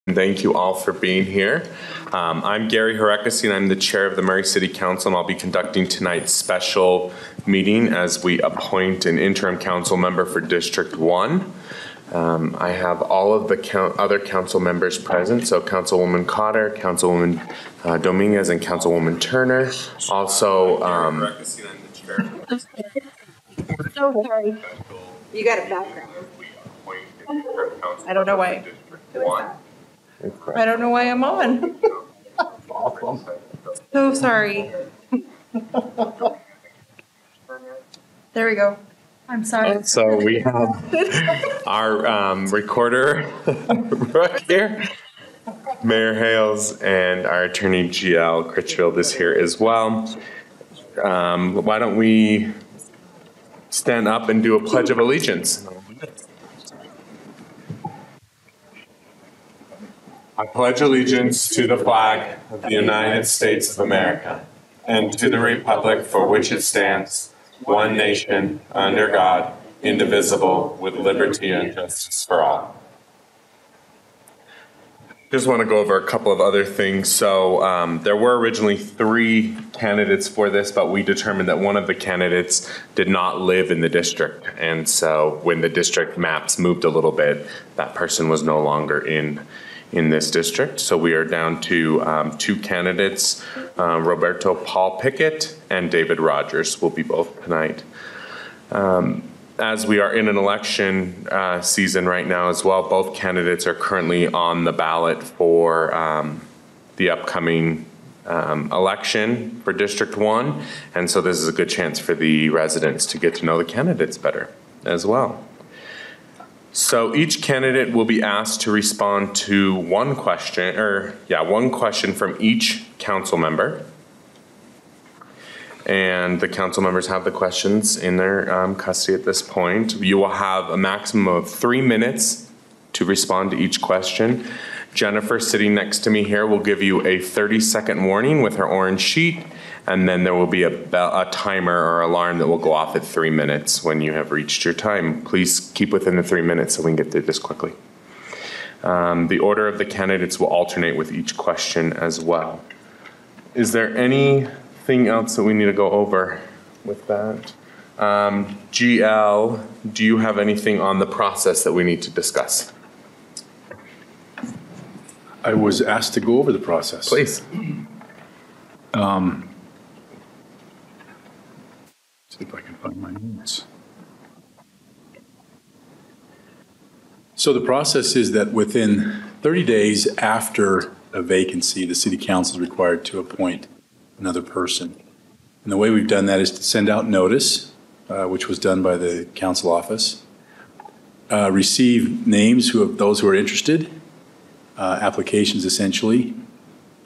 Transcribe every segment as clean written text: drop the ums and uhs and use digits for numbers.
Thank you all for being here. I'm Gary Harekesi, and I'm the chair of the Murray City Council, and I'll be conducting tonight's special meeting as we appoint an interim council member for District 1. I have all of the other council members present, so Councilwoman Cotter, Councilwoman Dominguez, and Councilwoman Turner. Also, so sorry. You got a background. I don't know why. I don't know why I'm on. So sorry. There we go. I'm sorry. So we have our recorder right here, Mayor Hales, and our attorney GL Critchfield is here as well. Why don't we stand up and do a Pledge of Allegiance? I pledge allegiance to the flag of the United States of America and to the republic for which it stands, one nation, under God, indivisible, with liberty and justice for all. Just want to go over a couple of other things. So there were originally 3 candidates for this, but we determined that one of the candidates did not live in the district. And so when the district maps moved a little bit, that person was no longer in this district. So we are down to 2 candidates, Roberto Paul Pickett and David Rogers will be both tonight. As we are in an election season right now as well, both candidates are currently on the ballot for the upcoming election for District 1. And so this is a good chance for the residents to get to know the candidates better as well. So each candidate will be asked to respond to one question from each council member. And the council members have the questions in their custody at this point. You will have a maximum of 3 minutes to respond to each question. Jennifer, sitting next to me here, will give you a 30-second warning with her orange sheet, and then there will be a timer or alarm that will go off at 3 minutes when you have reached your time. Please keep within the 3 minutes so we can get through this quickly. The order of the candidates will alternate with each question as well. Is there anything else that we need to go over with that? GL, do you have anything on the process that we need to discuss? I was asked to go over the process. Please. See if I can find my notes. So the process is that within 30 days after a vacancy, the city council is required to appoint another person. And the way we've done that is to send out notice, which was done by the council office, receive names of those who are interested, applications essentially,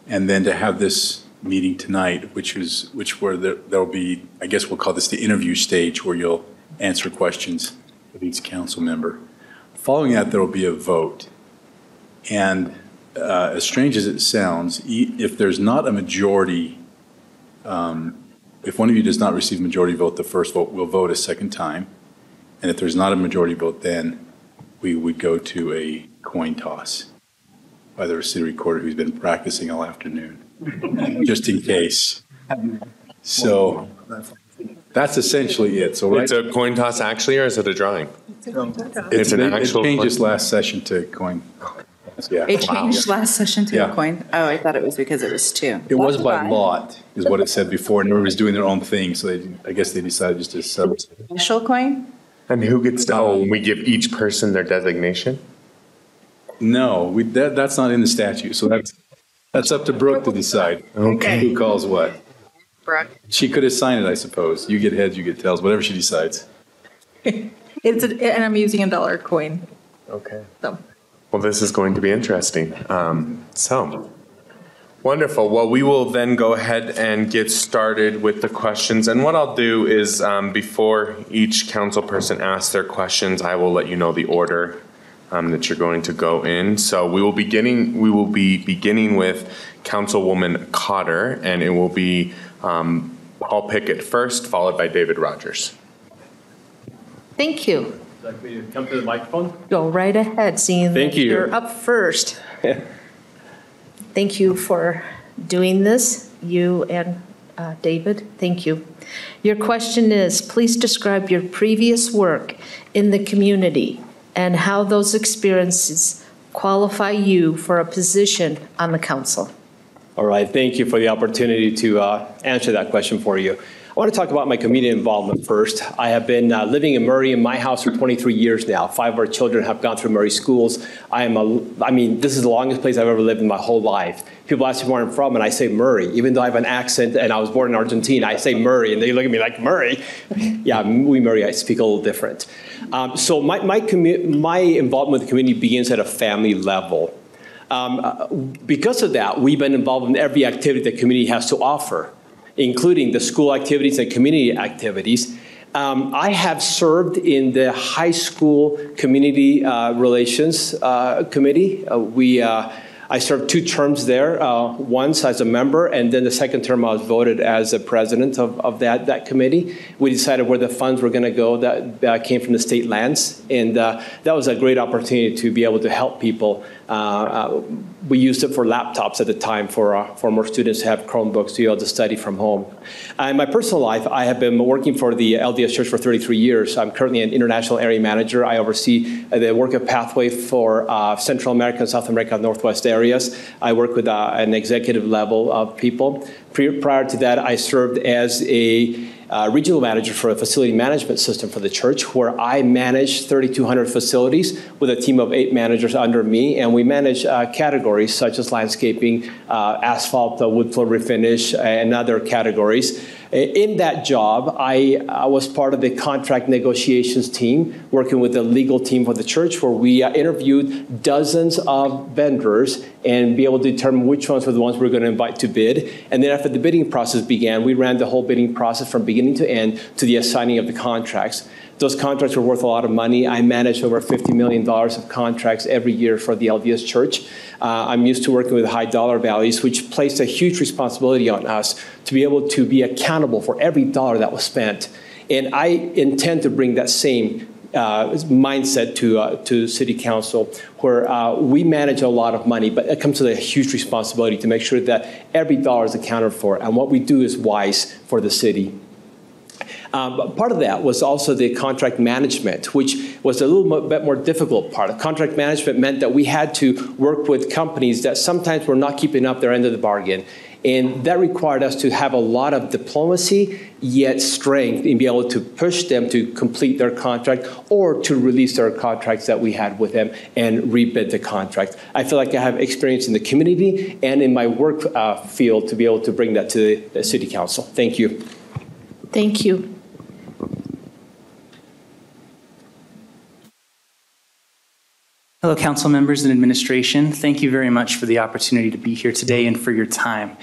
and then to have this meeting tonight, there'll be, I guess we'll call this the interview stage, where you'll answer questions of each council member. Following that, there will be a vote. And as strange as it sounds, if there's not a majority, if one of you does not receive a majority vote the first vote, we'll vote a second time. And if there's not a majority vote, then we would go to a coin toss by the city recorder, who's been practicing all afternoon, just in case. So that's essentially it. So it's a coin toss actually, or is it a drawing? It's an actual. It changed this last session to coin. Yeah. It changed last session to a coin. Oh, I thought it was because it was 2. It was by lot, is what it said before, and everybody's doing their own thing. So I guess they decided just to sub. Special coin. And who gets to? We give each person their designation. No, that's not in the statute. So that's up to Brooke to decide. Okay. Who calls what? Brooke. She could assign it, I suppose. You get heads, you get tails, whatever she decides. And I'm using a dollar coin. Okay. So. Well, this is going to be interesting. So, wonderful. Well, we will then go ahead and get started with the questions. And what I'll do is, before each council person asks their questions, I will let you know the order that you're going to go in. So we will be beginning with Councilwoman Cotter, and it will be Paul Pickett first, followed by David Rogers. Thank you. Would you like me to come to the microphone? Go right ahead, seeing Thank that you. you're up first. Thank you for doing this, you and David. Thank you. Your question is, please describe your previous work in the community and how those experiences qualify you for a position on the council. All right, thank you for the opportunity to answer that question for you. I want to talk about my community involvement first. I have been living in Murray in my house for 23 years now. 5 of our children have gone through Murray schools. I mean, this is the longest place I've ever lived in my whole life. People ask me where I'm from, and I say Murray. Even though I have an accent and I was born in Argentina, I say Murray, and they look at me like, Murray? Yeah, we Murray, I speak a little different. So my involvement with the community begins at a family level. Because of that, we've been involved in every activity the community has to offer, including the school activities and community activities. I have served in the high school community relations committee. I served 2 terms there, once as a member, and then the second term I was voted as the president of that committee. We decided where the funds were going to go that came from the state lands, and that was a great opportunity to be able to help people. We used it for laptops at the time for more students to have Chromebooks to be able to study from home. In my personal life, I have been working for the LDS Church for 33 years. I'm currently an international area manager. I oversee the work of Pathway for Central America, South America, and Northwest areas. I work with an executive level of people. Prior to that, I served as a regional manager for a facility management system for the church, where I manage 3,200 facilities with a team of 8 managers under me, and we manage categories such as landscaping, asphalt, wood floor refinish, and other categories. In that job, I was part of the contract negotiations team, working with the legal team for the church, where we interviewed dozens of vendors and be able to determine which ones were the ones we were going to invite to bid. And then after the bidding process began, we ran the whole bidding process from beginning to end to the assigning of the contracts. Those contracts were worth a lot of money. I managed over $50 million of contracts every year for the LDS Church. I'm used to working with high dollar values, which placed a huge responsibility on us to be able to be accountable for every dollar that was spent. And I intend to bring that same mindset to City Council, where we manage a lot of money, but it comes with a huge responsibility to make sure that every dollar is accounted for, and what we do is wise for the city. Part of that was also the contract management, which was a little bit more difficult part. Contract management meant that we had to work with companies that sometimes were not keeping up their end of the bargain. And that required us to have a lot of diplomacy, yet strength, in being able to push them to complete their contract or to release their contracts that we had with them and rebid the contract. I feel like I have experience in the community and in my work field to be able to bring that to the City Council. Thank you. Thank you. Hello, council members and administration. Thank you very much for the opportunity to be here today and for your time.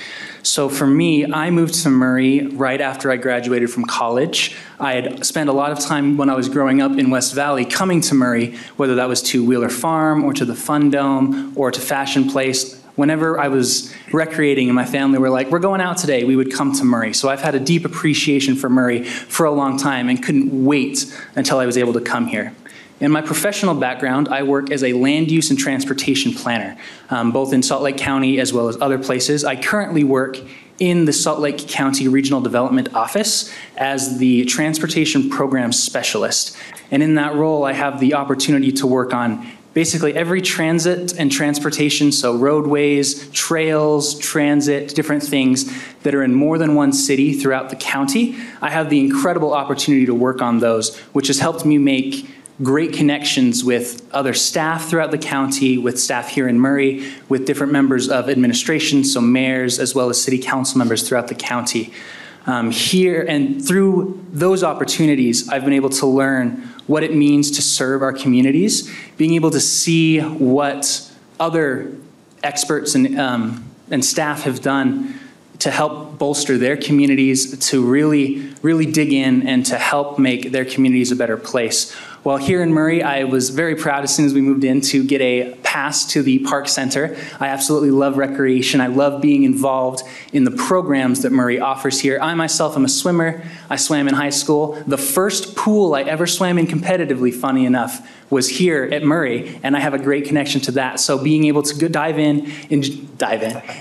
So for me, I moved to Murray right after I graduated from college. I had spent a lot of time when I was growing up in West Valley coming to Murray, whether that was to Wheeler Farm or to the Fun Dome or to Fashion Place. Whenever I was recreating and my family were like, we're going out today, we would come to Murray. So I've had a deep appreciation for Murray for a long time and couldn't wait until I was able to come here. In my professional background, I work as a land use and transportation planner, both in Salt Lake County as well as other places. I currently work in the Salt Lake County Regional Development Office as the Transportation Program Specialist. And in that role, I have the opportunity to work on basically every transit and transportation, so roadways, trails, transit, different things that are in more than one city throughout the county. I have the incredible opportunity to work on those, which has helped me make great connections with other staff throughout the county, with staff here in Murray, with different members of administration, so mayors, as well as city council members throughout the county. Here and through those opportunities, I've been able to learn what it means to serve our communities, being able to see what other experts and staff have done to help bolster their communities, to really dig in and to help make their communities a better place. Well, here in Murray, I was very proud as soon as we moved in to get a pass to the park center. I absolutely love recreation. I love being involved in the programs that Murray offers here. I myself am a swimmer. I swam in high school. The first pool I ever swam in competitively, funny enough, was here at Murray, and I have a great connection to that. So being able to dive in,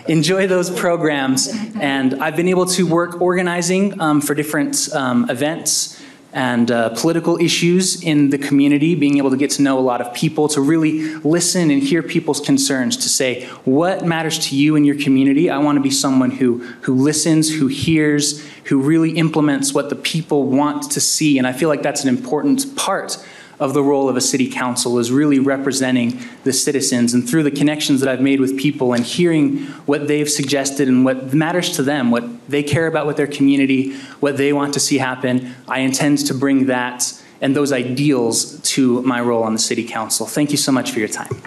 enjoy those programs, and I've been able to work organizing for different events and political issues in the community, being able to get to know a lot of people, to really listen and hear people's concerns, to say, what matters to you in your community? I want to be someone who listens, who hears, who really implements what the people want to see. And I feel like that's an important part of the role of a city council, is really representing the citizens. And through the connections that I've made with people and hearing what they've suggested and what matters to them, what they care about with their community, what they want to see happen, I intend to bring that and those ideals to my role on the city council. Thank you so much for your time.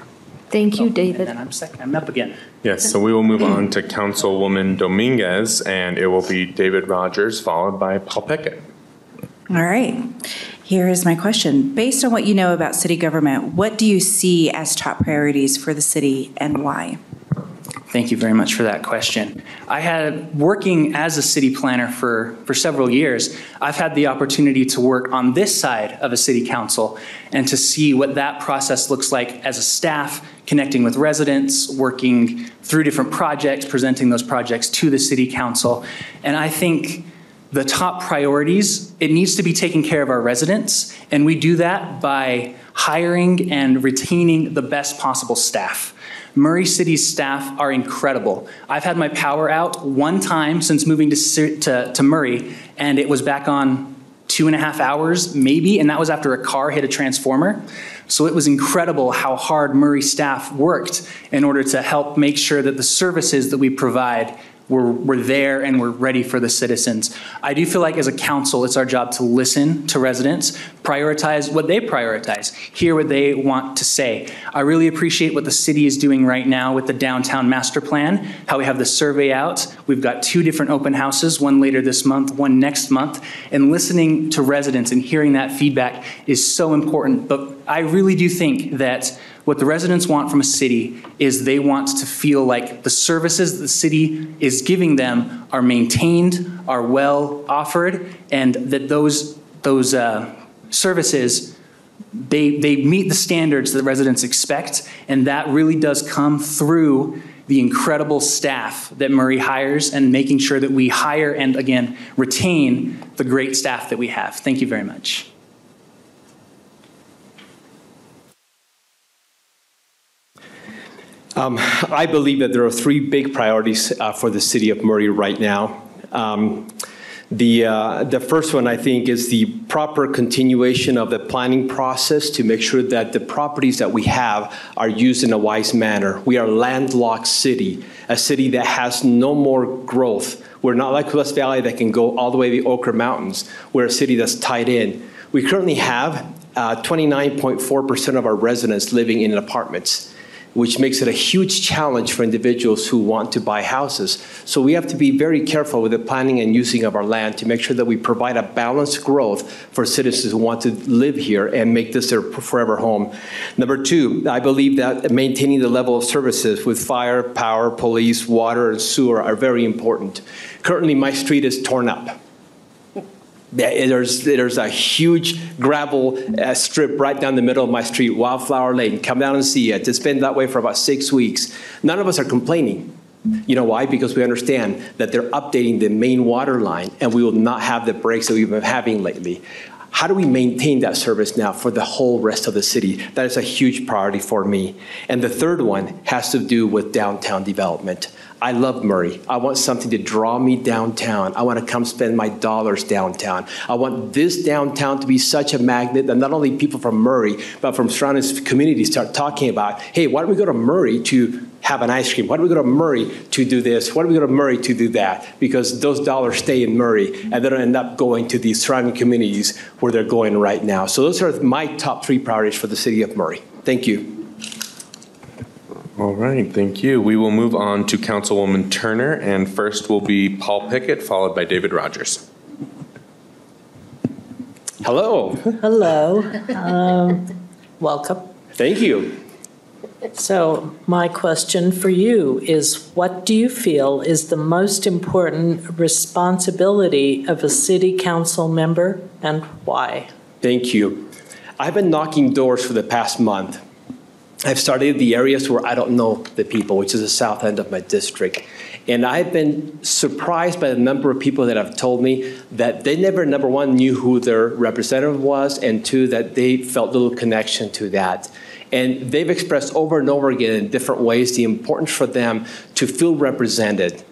Thank you, David. And then I'm up again. Yes, so we will move on to Councilwoman Dominguez, and it will be David Rogers, followed by Paul Pickett. All right. Here is my question. Based on what you know about city government, what do you see as top priorities for the city and why? Thank you very much for that question. I had, working as a city planner for several years, I've had the opportunity to work on this side of a city council and to see what that process looks like as a staff, connecting with residents, working through different projects, presenting those projects to the city council. And I think the top priorities, it needs to be taking care of our residents, and we do that by hiring and retaining the best possible staff. Murray City's staff are incredible. I've had my power out one time since moving to Murray, and it was back on 2.5 hours maybe, and that was after a car hit a transformer. So it was incredible how hard Murray staff worked in order to help make sure that the services that we provide we're there and we're ready for the citizens. I do feel like as a council, it's our job to listen to residents, prioritize what they prioritize, hear what they want to say. I really appreciate what the city is doing right now with the downtown master plan, how we have the survey out. We've got 2 different open houses, one later this month, one next month, and listening to residents and hearing that feedback is so important. But I really do think that what the residents want from a city is they want to feel like the services the city is giving them are maintained, are well offered, and that those services, they meet the standards that residents expect, and that really does come through the incredible staff that Murray hires and making sure that we hire and, again, retain the great staff that we have. Thank you very much. I believe that there are 3 big priorities for the city of Murray right now. The first one, I think, is the proper continuation of the planning process to make sure that the properties that we have are used in a wise manner. We are a landlocked city, a city that has no more growth. We're not like West Valley that can go all the way to the Ochre Mountains. We're a city that's tied in. We currently have 29.4% of our residents living in apartments, which makes it a huge challenge for individuals who want to buy houses. So we have to be very careful with the planning and using of our land to make sure that we provide a balanced growth for citizens who want to live here and make this their forever home. Number 2, I believe that maintaining the level of services with fire, power, police, water, and sewer are very important. Currently, my street is torn up. There's a huge gravel strip right down the middle of my street, Wildflower Lane. Come down and see it. It's been that way for about 6 weeks. None of us are complaining. You know why? Because we understand that they're updating the main water line, and we will not have the breaks that we've been having lately. How do we maintain that service now for the whole rest of the city? That is a huge priority for me. And the third one has to do with downtown development. I love Murray. I want something to draw me downtown. I want to come spend my dollars downtown. I want this downtown to be such a magnet that not only people from Murray, but from surrounding communities start talking about, hey, why don't we go to Murray to have an ice cream? Why don't we go to Murray to do this? Why don't we go to Murray to do that? Because those dollars stay in Murray, and they don't end up going to these surrounding communities where they're going right now. So those are my top 3 priorities for the city of Murray. Thank you. All right, thank you. We will move on to Councilwoman Turner, and first will be Paul Pickett, followed by David Rogers. Hello. Hello. Welcome. Thank you. So my question for you is, what do you feel is the most important responsibility of a city council member and why? Thank you. I've been knocking doors for the past month. I've started the areas where I don't know the people, which is the south end of my district. And I've been surprised by the number of people that have told me that they never, number one, knew who their representative was, and two, that they felt little connection to that. And they've expressed over and over again in different ways the importance for them to feel represented.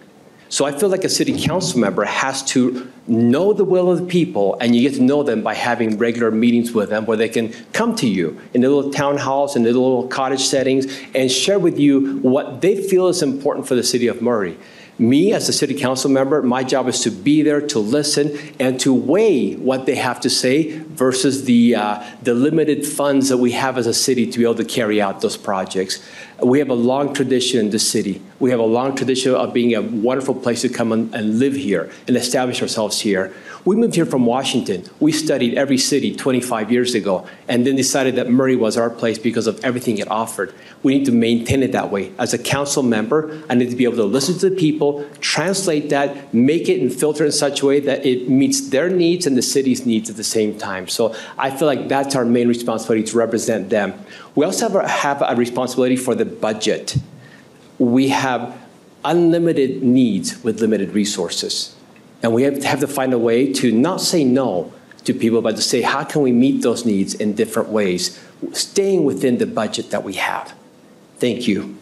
So I feel like a city council member has to know the will of the people, and you get to know them by having regular meetings with them where they can come to you in the little town halls and the little cottage settings and share with you what they feel is important for the city of Murray. Me, as a city council member, my job is to be there, to listen, and to weigh what they have to say versus the limited funds that we have as a city to be able to carry out those projects. We have a long tradition in this city. We have a long tradition of being a wonderful place to come and live here and establish ourselves here. We moved here from Washington. We studied every city 25 years ago and then decided that Murray was our place because of everything it offered. We need to maintain it that way. As a council member, I need to be able to listen to the people, translate that, make it and filter it in such a way that it meets their needs and the city's needs at the same time. So I feel like that's our main responsibility, to represent them. We also have a responsibility for the budget. We have unlimited needs with limited resources. And we have to find a way to not say no to people, but to say, how can we meet those needs in different ways, staying within the budget that we have? Thank you.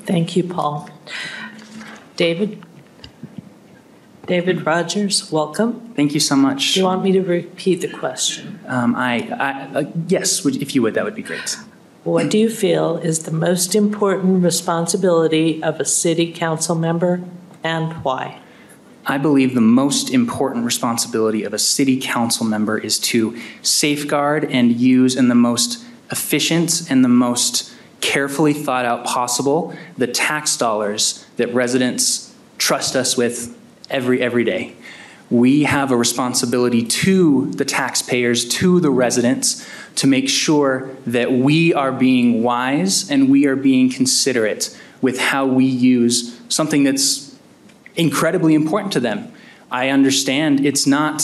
Thank you, Paul. David? David Rogers, welcome. Thank you so much. Do you want me to repeat the question? Yes, if you would, that would be great. What do you feel is the most important responsibility of a city council member and why? I believe the most important responsibility of a city council member is to safeguard and use in the most efficient and the most carefully thought out possible the tax dollars that residents trust us with every day. We have a responsibility to the taxpayers, to the residents, to make sure that we are being wise and we are being considerate with how we use something that's incredibly important to them. I understand it's not,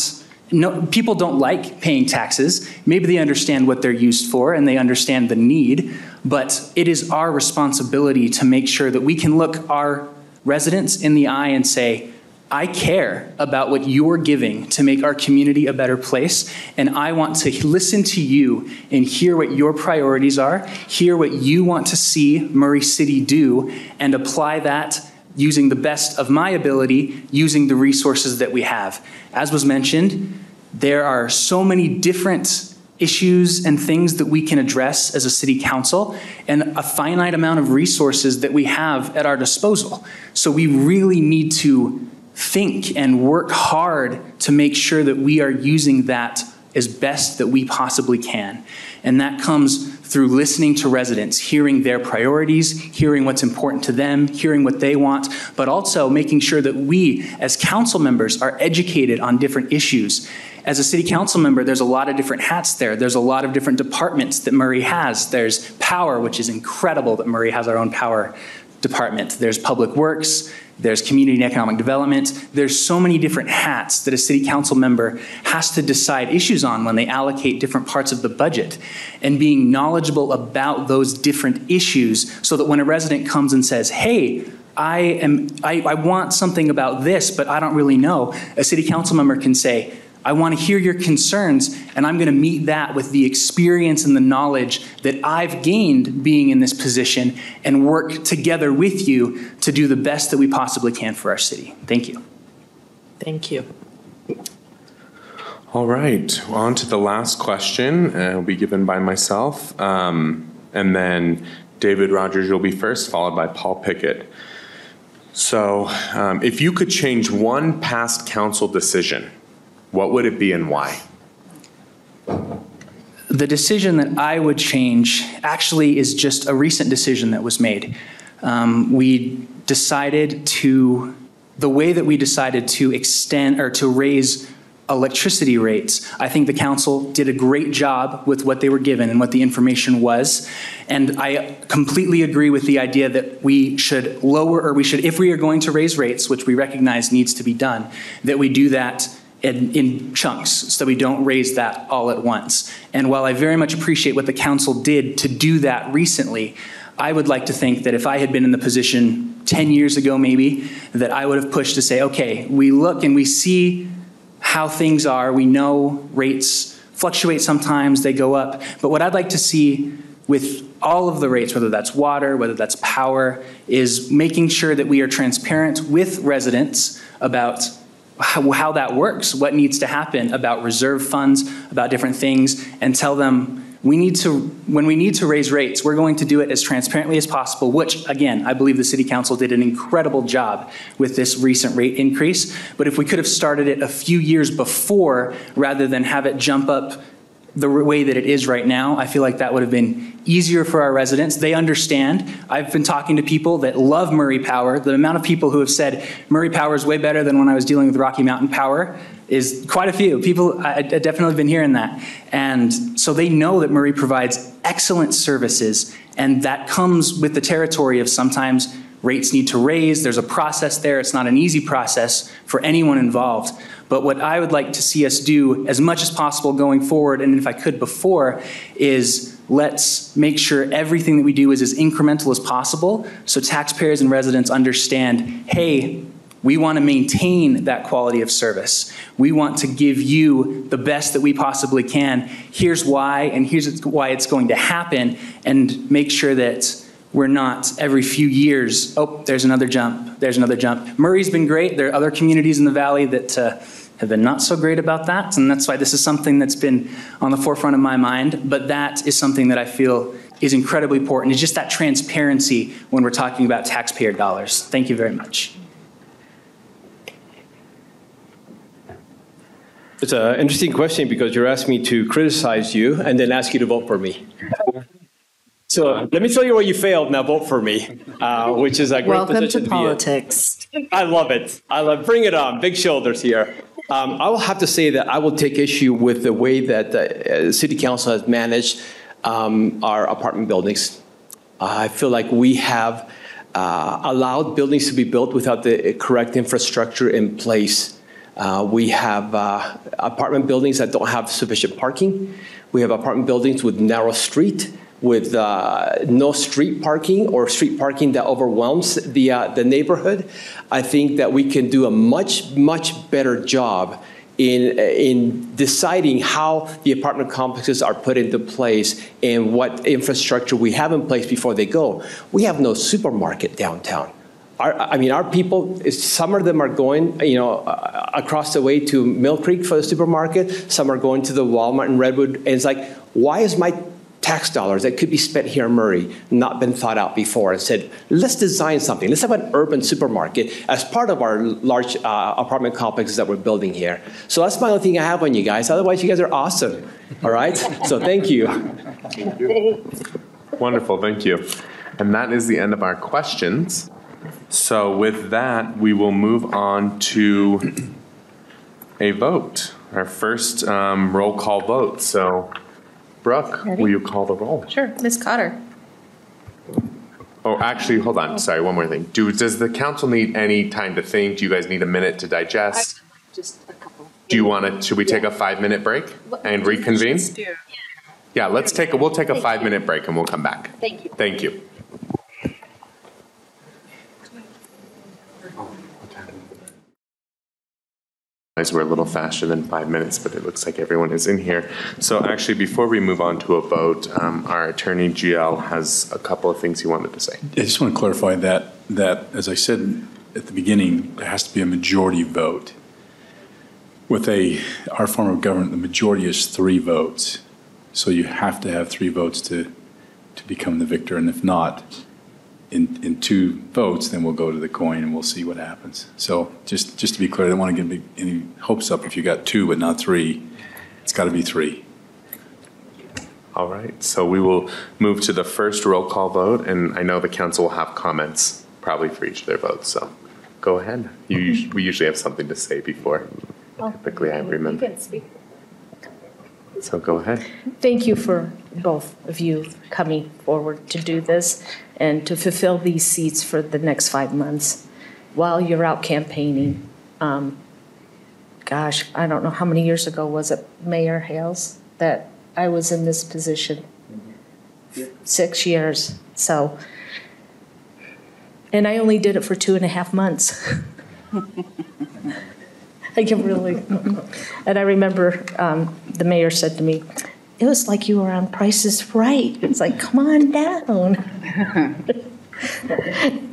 no, people don't like paying taxes. Maybe they understand what they're used for and they understand the need, but it is our responsibility to make sure that we can look our residents in the eye and say, I care about what you're giving to make our community a better place, and I want to listen to you and hear what your priorities are, hear what you want to see Murray City do, and apply that using the best of my ability, using the resources that we have. As was mentioned, there are so many different issues and things that we can address as a city council, and a finite amount of resources that we have at our disposal. So we really need to think and work hard to make sure that we are using that as best that we possibly can. And that comes through listening to residents, hearing their priorities, hearing what's important to them, hearing what they want, but also making sure that we as council members are educated on different issues. As a city council member, there's a lot of different hats there. There's a lot of different departments that Murray has. There's power, which is incredible that Murray has our own power department. There's public works, there's community and economic development. There's so many different hats that a city council member has to decide issues on when they allocate different parts of the budget. And being knowledgeable about those different issues so that when a resident comes and says, hey, I want something about this, but I don't really know, a city council member can say, I want to hear your concerns, and I'm going to meet that with the experience and the knowledge that I've gained being in this position and work together with you to do the best that we possibly can for our city. Thank you. Thank you. All right, on to the last question. It'll be given by myself. And then David Rogers, you'll be first, followed by Paul Pickett. So if you could change one past council decision, what would it be and why? The decision that I would change actually is just a recent decision that was made. We decided to, the way that we decided to extend or to raise electricity rates, I think the council did a great job with what they were given and what the information was. And I completely agree with the idea that we should lower, or we should, if we are going to raise rates, which we recognize needs to be done, that we do that in chunks, so we don't raise that all at once. And while I very much appreciate what the council did to do that recently, I would like to think that if I had been in the position 10 years ago maybe, that I would have pushed to say, okay, we look and we see how things are. We know rates fluctuate sometimes, they go up. But what I'd like to see with all of the rates, whether that's water, whether that's power, is making sure that we are transparent with residents about how that works, what needs to happen, about reserve funds, about different things, and tell them when we need to raise rates, we're going to do it as transparently as possible, which, again, I believe the City Council did an incredible job with this recent rate increase. But if we could have started it a few years before, rather than have it jump up the way that it is right now, I feel like that would have been easier for our residents. They understand. I've been talking to people that love Murray Power. The amount of people who have said Murray Power is way better than when I was dealing with Rocky Mountain Power is quite a few. People, I definitely been hearing that. And so they know that Murray provides excellent services, and that comes with the territory of sometimes rates need to raise. There's a process there. It's not an easy process for anyone involved. But what I would like to see us do as much as possible going forward, and if I could before, is let's make sure everything that we do is as incremental as possible so taxpayers and residents understand, hey, we want to maintain that quality of service. We want to give you the best that we possibly can. Here's why, and here's why it's going to happen, and make sure that we're not every few years, oh, there's another jump, there's another jump. Murray's been great. There are other communities in the valley that have been not so great about that, and that's why this is something that's been on the forefront of my mind, but that is something that I feel is incredibly important. It's just that transparency when we're talking about taxpayer dollars. Thank you very much. It's an interesting question because you're asking me to criticize you and then ask you to vote for me. So let me tell you where you failed, now vote for me, which is a great Welcome position to be in. politics. I love it. Bring it on, big shoulders here. I will have to say that I will take issue with the way that the City Council has managed our apartment buildings. I feel like we have allowed buildings to be built without the correct infrastructure in place. We have apartment buildings that don't have sufficient parking. We have apartment buildings with narrow street, with no street parking or street parking that overwhelms the neighborhood. I think that we can do a much better job in deciding how the apartment complexes are put into place and what infrastructure we have in place before they go. We have no supermarket downtown. Our people, some of them are going, across the way to Mill Creek for the supermarket. Some are going to the Walmart in Redwood. And it's like, why is my tax dollars that could be spent here in Murray not been thought out before and said, let's design something. Let's have an urban supermarket as part of our large apartment complexes that we're building here. So that's my only thing I have on you guys. Otherwise, you guys are awesome. All right? So thank you. Thank you. Wonderful. Thank you. And that is the end of our questions. So with that, we will move on to a vote, our first roll call vote. So Brooke, Ready? Will you call the roll? Sure. Ms. Cotter. Oh, actually, hold on. Sorry, one more thing. Does the council need any time to think? Do you guys need a minute to digest? Just a couple. Do you want to, should we take a 5-minute break and reconvene? Yeah, we'll take a 5-minute break and we'll come back. Thank you. Thank you. We're a little faster than 5 minutes, but it looks like everyone is in here. So actually, before we move on to a vote, our attorney GL has a couple of things he wanted to say. I just want to clarify that as I said at the beginning, there has to be a majority vote. With our form of government, the majority is 3 votes. So you have to have 3 votes to become the victor, and if not, in 2 votes, then we'll go to the coin and we'll see what happens. So just to be clear, I don't want to get any hopes up if you got 2 but not 3. It's got to be 3. All right, so we will move to the first roll call vote, and I know the council will have comments probably for each of their votes, so go ahead. We usually have something to say before. Typically, I remember. You can speak. So go ahead. Thank you for both of you coming forward to do this and to fulfill these seats for the next 5 months while you're out campaigning. Gosh, I don't know how many years ago was it, Mayor Hales, that I was in this position? 6 years. So, and I only did it for 2.5 months. I can really, and I remember the mayor said to me, it was like you were on Price is Right. It's like, come on down.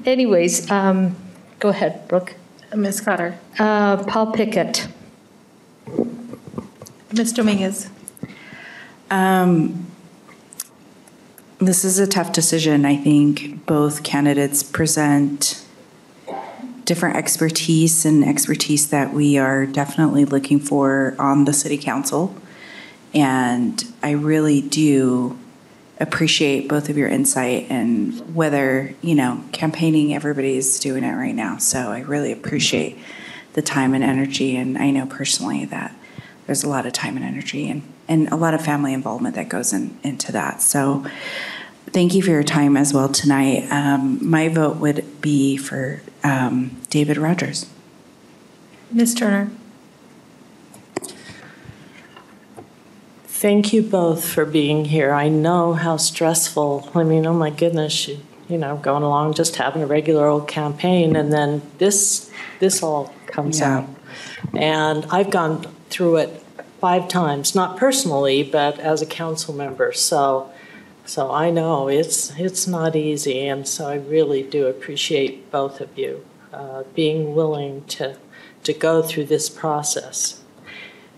Anyways, go ahead, Brooke. Ms. Cotter. Paul Pickett. Ms. Dominguez. This is a tough decision. I think both candidates present different expertise and expertise that we are definitely looking for on the city council. And I really do appreciate both of your insight and whether, campaigning, everybody's doing it right now. So I really appreciate the time and energy. And I know personally that there's a lot of time and energy and a lot of family involvement that goes into that. So thank you for your time as well tonight. My vote would be for David Rogers. Ms. Turner. Thank you both for being here. I know how stressful, oh my goodness, going along just having a regular old campaign, and then this all comes out. And I've gone through it 5 times, not personally, but as a council member. So I know it's not easy, and so I really do appreciate both of you being willing to go through this process.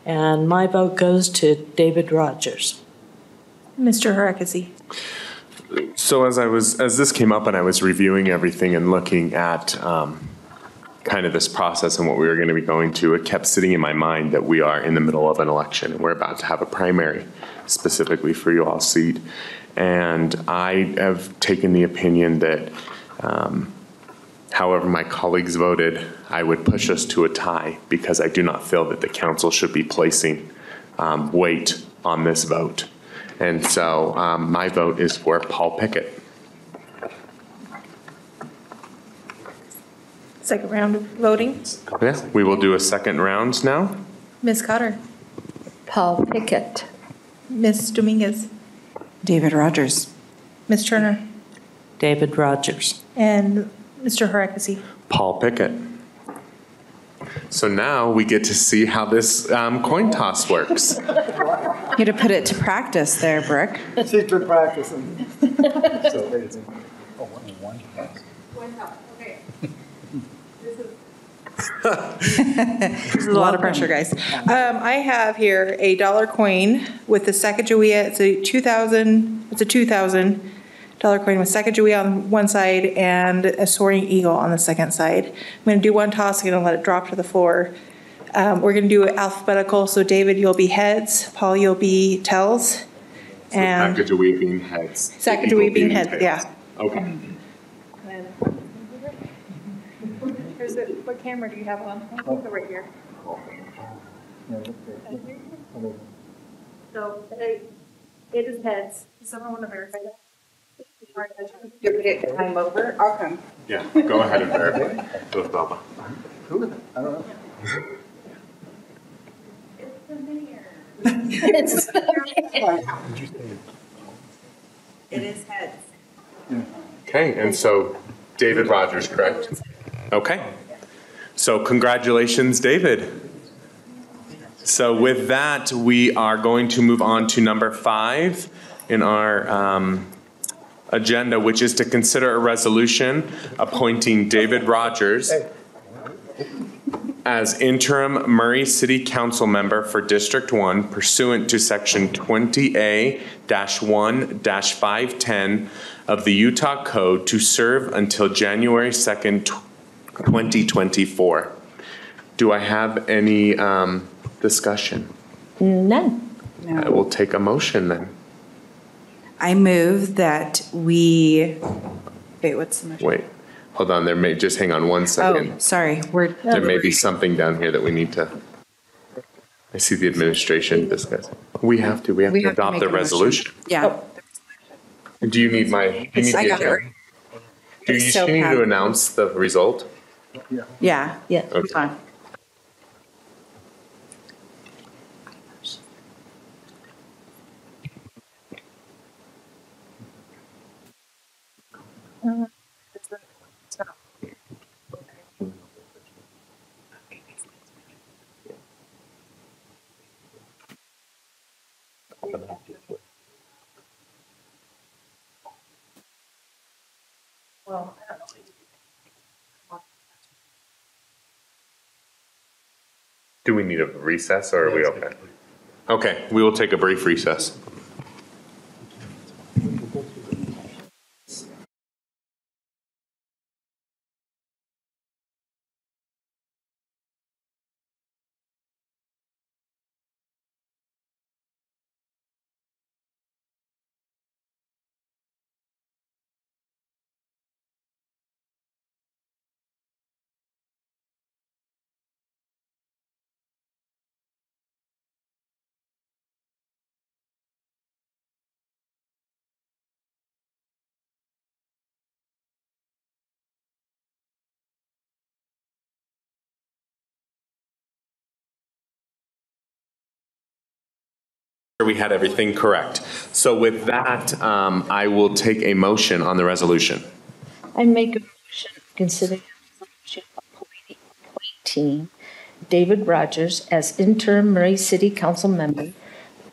And my vote goes to David Rogers. Mr. Harakisi. So as this came up and I was reviewing everything and looking at kind of this process and what we were going to be going to, it kept sitting in my mind that we are in the middle of an election and we're about to have a primary specifically for you all seat. And I have taken the opinion that however my colleagues voted, I would push us to a tie because I do not feel that the council should be placing weight on this vote. And so my vote is for Paul Pickett. Second round of voting. Yeah, we will do a second round now. Ms. Cotter. Paul Pickett. Ms. Dominguez. David Rogers. Ms. Turner. David Rogers. And Mr. Harakisi. Paul Pickett. So now we get to see how this coin toss works. You had to put it to practice there, Brooke. She's been practicing. This is a lot of pressure, guys. I have here a $1 coin with the Sacagawea. It's a 2,000. It's a $2,000 coin with Sacagawea on one side and a soaring eagle on the second side. I'm going to do one toss. I'm going to let it drop to the floor. We're going to do it alphabetical. So David, you'll be heads. Paul, you'll be tails. And Sacagawea being heads. Sacagawea being heads. Yeah. Okay. What camera do you have on? Right here. So it is heads. Does someone want to verify that? You put it time over? I'll come. Yeah, go ahead and verify. With Baba. Who is it? I don't know. It's It is heads. Okay, and so David Rogers, correct? Okay. So congratulations, David. So with that, we are going to move on to number 5 in our agenda, which is to consider a resolution appointing David Rogers as interim Murray City Council member for District 1 pursuant to Section 20A-1-510 of the Utah Code to serve until January 2nd, 2024. Do I have any discussion? None. I will take a motion then. I move that we, wait, what's the motion? Wait, hold on. Just hang on one second. Oh, sorry. There may be something down here that we need to. I see the administration discussing. We have to adopt make the a motion. resolution. Yeah. Do you need my, do you need I the got it. agenda? Do you So need Pam- to announce the result? Yeah. Yeah. Okay. Fine. Do we need a recess or are we okay? Okay, we will take a brief recess. We had everything correct. So with that, I will take a motion on the resolution. I make a motion considering appointing David Rogers as interim Murray City Council member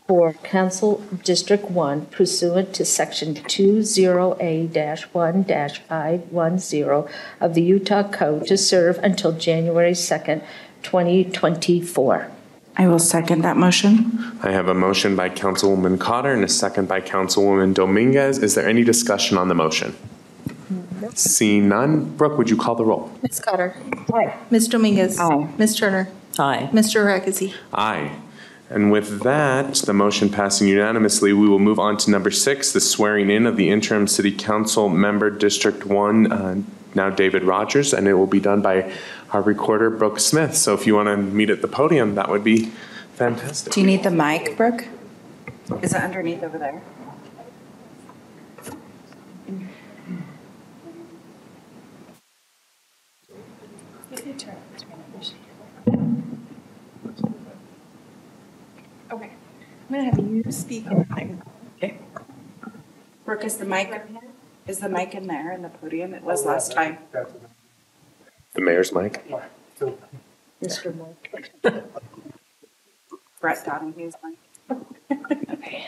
for Council District 1 pursuant to Section 20A-1-510 of the Utah Code to serve until January 2nd, 2024. I will second that motion. I have a motion by Councilwoman Cotter and a second by Councilwoman Dominguez. Is there any discussion on the motion? Seeing none, Brooke, would you call the roll? Ms. Cotter. Aye. Ms. Dominguez. Aye. Ms. Turner. Aye. Mr. Hackesy. Aye. And with that, the motion passing unanimously, we will move on to number 6, the swearing in of the interim city council member, District 1, now David Rogers, and it will be done by our recorder, Brooke Smith. So if you want to meet at the podium, that would be fantastic. Do you need the mic, Brooke? Is it underneath over there? Okay. I'm going to have you speak. Okay. Brooke, is the mic in there in the podium? It was last time. The mayor's mic. Mr. Mike. Brett Donahue's mic. Okay.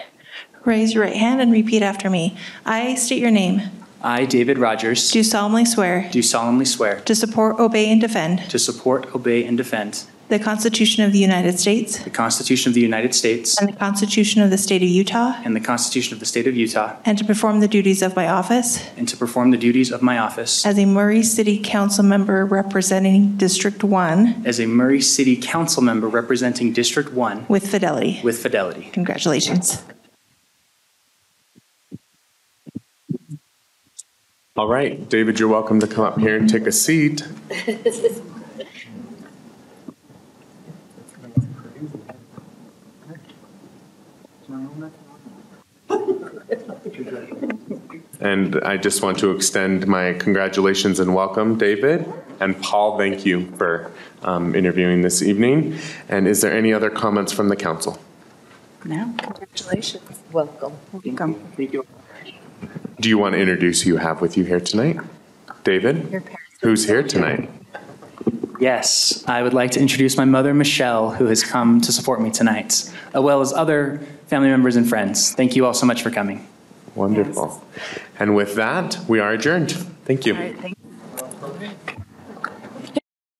Raise your right hand and repeat after me. I state your name. I, David Rogers, Do solemnly swear do solemnly swear to support, obey, and defend to support, obey, and defend the Constitution of the United States the Constitution of the United States and the Constitution of the State of Utah, and the Constitution of the State of Utah, and to perform the duties of my office and to perform the duties of my office as a Murray City Council member representing District 1 as a Murray City Council member representing District 1 with fidelity. with fidelity. Congratulations. All right, David, you're welcome to come up here and take a seat. And I just want to extend my congratulations and welcome, David. And Paul, thank you for interviewing this evening. And is there any other comments from the council? No, congratulations. Welcome. Welcome. Thank you. Do you want to introduce who you have with you here tonight? David? Your parents. Who's here tonight? Yes, I would like to introduce my mother, Michelle, who has come to support me tonight, as well as other family members and friends. Thank you all so much for coming. Wonderful. And with that, we are adjourned. Thank you. All right, thank you.